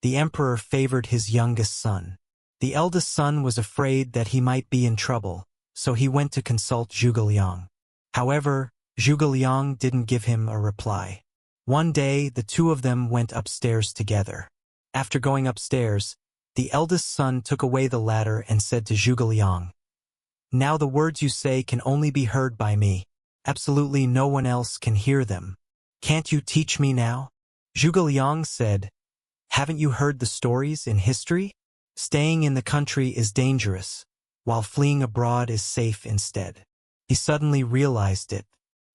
the emperor favored his youngest son. The eldest son was afraid that he might be in trouble, so he went to consult Zhuge Liang. However, Zhuge Liang didn't give him a reply. One day, the two of them went upstairs together. After going upstairs, the eldest son took away the ladder and said to Zhuge Liang, "Now the words you say can only be heard by me. Absolutely no one else can hear them. Can't you teach me now?" Zhuge Liang said, "Haven't you heard the stories in history? Staying in the country is dangerous, while fleeing abroad is safe instead." He suddenly realized it.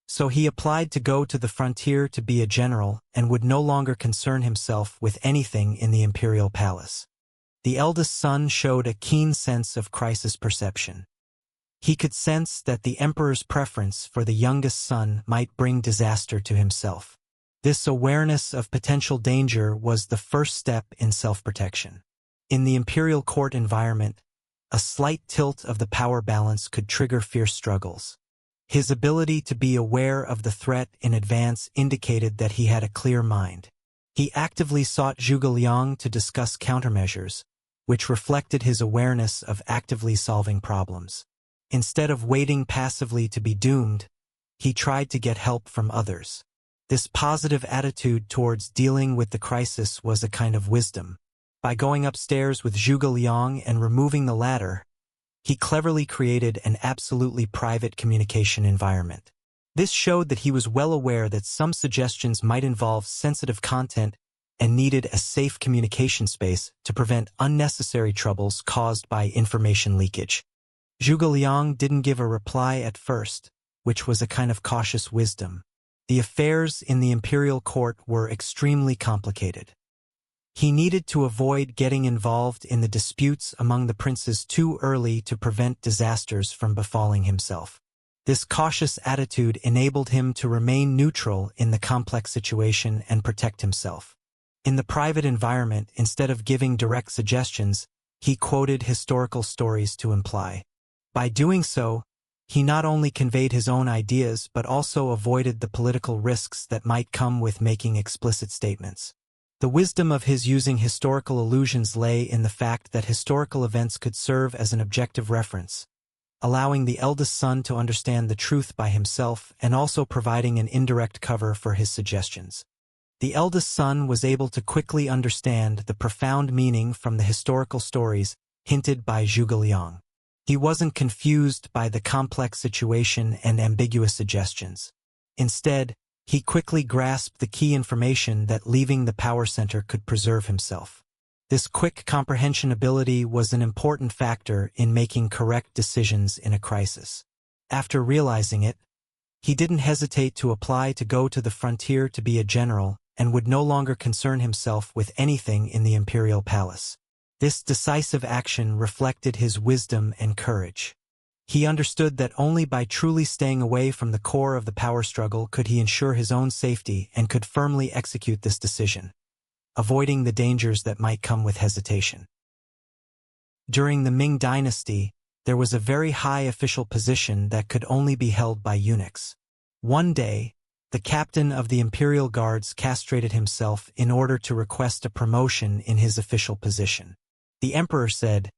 So he applied to go to the frontier to be a general and would no longer concern himself with anything in the imperial palace. The eldest son showed a keen sense of crisis perception. He could sense that the emperor's preference for the youngest son might bring disaster to himself. This awareness of potential danger was the first step in self-protection. In the imperial court environment, a slight tilt of the power balance could trigger fierce struggles. His ability to be aware of the threat in advance indicated that he had a clear mind. He actively sought Zhuge Liang to discuss countermeasures, which reflected his awareness of actively solving problems. Instead of waiting passively to be doomed, he tried to get help from others. This positive attitude towards dealing with the crisis was a kind of wisdom. By going upstairs with Zhuge Liang and removing the ladder, he cleverly created an absolutely private communication environment. This showed that he was well aware that some suggestions might involve sensitive content and needed a safe communication space to prevent unnecessary troubles caused by information leakage. Zhuge Liang didn't give a reply at first, which was a kind of cautious wisdom. The affairs in the imperial court were extremely complicated. He needed to avoid getting involved in the disputes among the princes too early to prevent disasters from befalling himself. This cautious attitude enabled him to remain neutral in the complex situation and protect himself. In the private environment, instead of giving direct suggestions, he quoted historical stories to imply. By doing so, he not only conveyed his own ideas but also avoided the political risks that might come with making explicit statements. The wisdom of his using historical allusions lay in the fact that historical events could serve as an objective reference, allowing the eldest son to understand the truth by himself and also providing an indirect cover for his suggestions. The eldest son was able to quickly understand the profound meaning from the historical stories hinted by Zhuge Liang. He wasn't confused by the complex situation and ambiguous suggestions. Instead, he quickly grasped the key information that leaving the power center could preserve himself. This quick comprehension ability was an important factor in making correct decisions in a crisis. After realizing it, he didn't hesitate to apply to go to the frontier to be a general and would no longer concern himself with anything in the imperial palace. This decisive action reflected his wisdom and courage. He understood that only by truly staying away from the core of the power struggle could he ensure his own safety and could firmly execute this decision, avoiding the dangers that might come with hesitation. During the Ming Dynasty, there was a very high official position that could only be held by eunuchs. One day, the captain of the imperial guards castrated himself in order to request a promotion in his official position. The emperor said,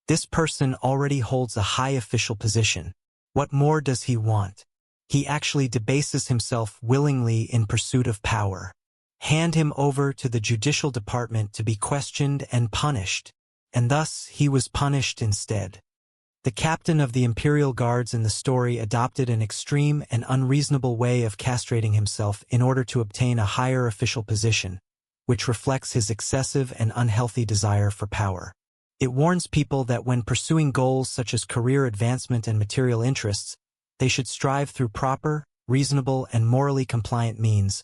"This person already holds a high official position. What more does he want? He actually debases himself willingly in pursuit of power. Hand him over to the judicial department to be questioned and punished." And thus he was punished instead. The captain of the imperial guards in the story adopted an extreme and unreasonable way of castrating himself in order to obtain a higher official position, which reflects his excessive and unhealthy desire for power. It warns people that when pursuing goals such as career advancement and material interests, they should strive through proper, reasonable, and morally compliant means,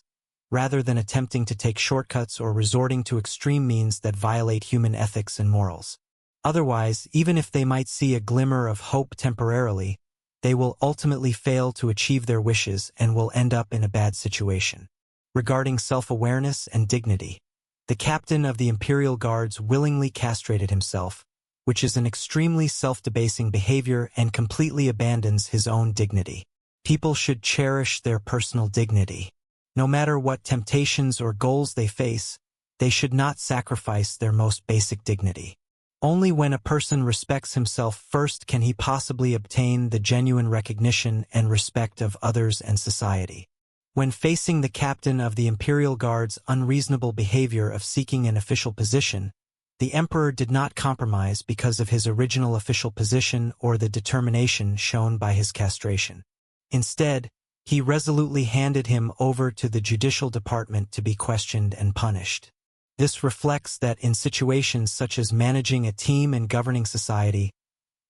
rather than attempting to take shortcuts or resorting to extreme means that violate human ethics and morals. Otherwise, even if they might see a glimmer of hope temporarily, they will ultimately fail to achieve their wishes and will end up in a bad situation. Regarding self-awareness and dignity, the captain of the imperial guards willingly castrated himself, which is an extremely self-debasing behavior and completely abandons his own dignity. People should cherish their personal dignity. No matter what temptations or goals they face, they should not sacrifice their most basic dignity. Only when a person respects himself first can he possibly obtain the genuine recognition and respect of others and society. When facing the captain of the Imperial Guard's unreasonable behavior of seeking an official position, the emperor did not compromise because of his original official position or the determination shown by his castration. Instead, he resolutely handed him over to the judicial department to be questioned and punished. This reflects that in situations such as managing a team and governing society,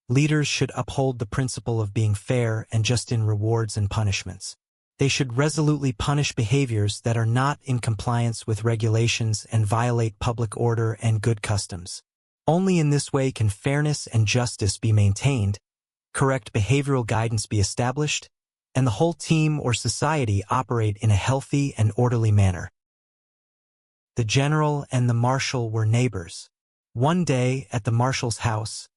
leaders should uphold the principle of being fair and just in rewards and punishments. They should resolutely punish behaviors that are not in compliance with regulations and violate public order and good customs. Only in this way can fairness and justice be maintained, correct behavioral guidance be established, and the whole team or society operate in a healthy and orderly manner. The general and the marshal were neighbors. One day, at the marshal's house,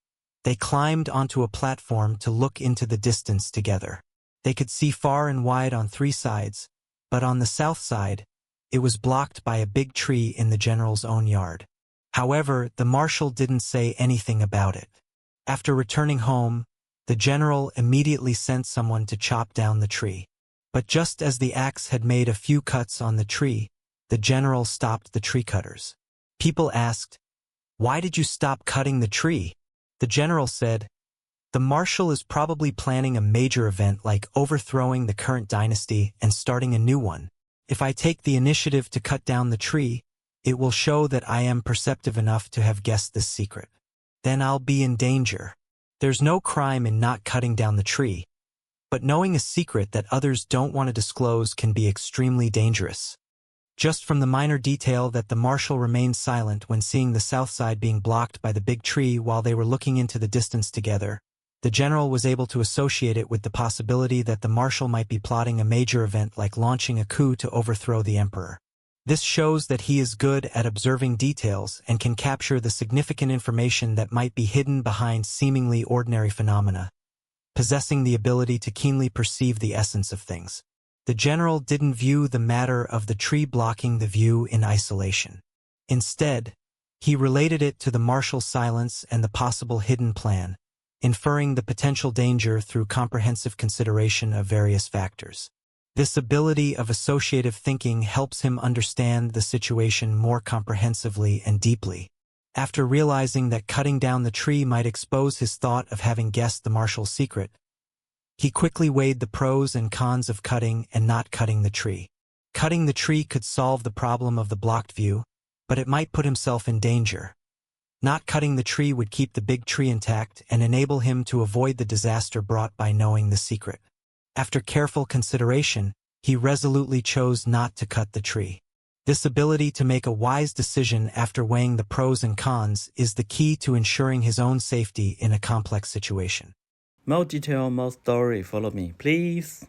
they climbed onto a platform to look into the distance together. They could see far and wide on three sides, but on the south side, it was blocked by a big tree in the general's own yard. However, the marshal didn't say anything about it. After returning home, the general immediately sent someone to chop down the tree. But just as the axe had made a few cuts on the tree, the general stopped the tree cutters. People asked, "Why did you stop cutting the tree?" The general said, "The marshal is probably planning a major event like overthrowing the current dynasty and starting a new one. If I take the initiative to cut down the tree, it will show that I am perceptive enough to have guessed this secret. Then I'll be in danger. There's no crime in not cutting down the tree, but knowing a secret that others don't want to disclose can be extremely dangerous." Just from the minor detail that the marshal remained silent when seeing the south side being blocked by the big tree while they were looking into the distance together, the general was able to associate it with the possibility that the marshal might be plotting a major event like launching a coup to overthrow the emperor. This shows that he is good at observing details and can capture the significant information that might be hidden behind seemingly ordinary phenomena, possessing the ability to keenly perceive the essence of things. The general didn't view the matter of the tree blocking the view in isolation. Instead, he related it to the marshal's silence and the possible hidden plan, inferring the potential danger through comprehensive consideration of various factors. This ability of associative thinking helps him understand the situation more comprehensively and deeply. After realizing that cutting down the tree might expose his thought of having guessed the marshal's secret, he quickly weighed the pros and cons of cutting and not cutting the tree. Cutting the tree could solve the problem of the blocked view, but it might put himself in danger. Not cutting the tree would keep the big tree intact and enable him to avoid the disaster brought by knowing the secret. After careful consideration, he resolutely chose not to cut the tree. This ability to make a wise decision after weighing the pros and cons is the key to ensuring his own safety in a complex situation. More detail, more story, follow me, please.